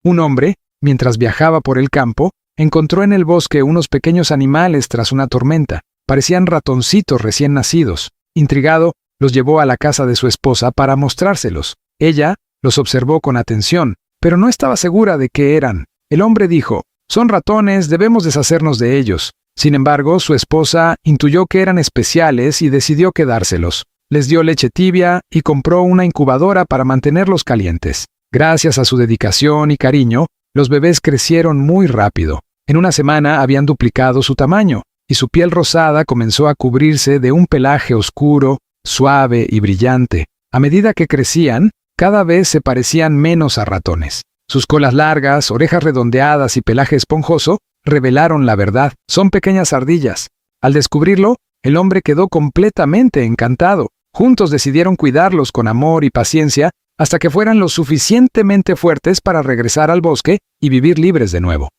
Un hombre, mientras viajaba por el campo, encontró en el bosque unos pequeños animales tras una tormenta. Parecían ratoncitos recién nacidos. Intrigado, los llevó a la casa de su esposa para mostrárselos. Ella los observó con atención, pero no estaba segura de qué eran. El hombre dijo: «Son ratones, debemos deshacernos de ellos». Sin embargo, su esposa intuyó que eran especiales y decidió quedárselos. Les dio leche tibia y compró una incubadora para mantenerlos calientes. Gracias a su dedicación y cariño, los bebés crecieron muy rápido. En una semana habían duplicado su tamaño, y su piel rosada comenzó a cubrirse de un pelaje oscuro, suave y brillante. A medida que crecían, cada vez se parecían menos a ratones. Sus colas largas, orejas redondeadas y pelaje esponjoso revelaron la verdad. Son pequeñas ardillas. Al descubrirlo, el hombre quedó completamente encantado. Juntos decidieron cuidarlos con amor y paciencia hasta que fueran lo suficientemente fuertes para regresar al bosque y vivir libres de nuevo.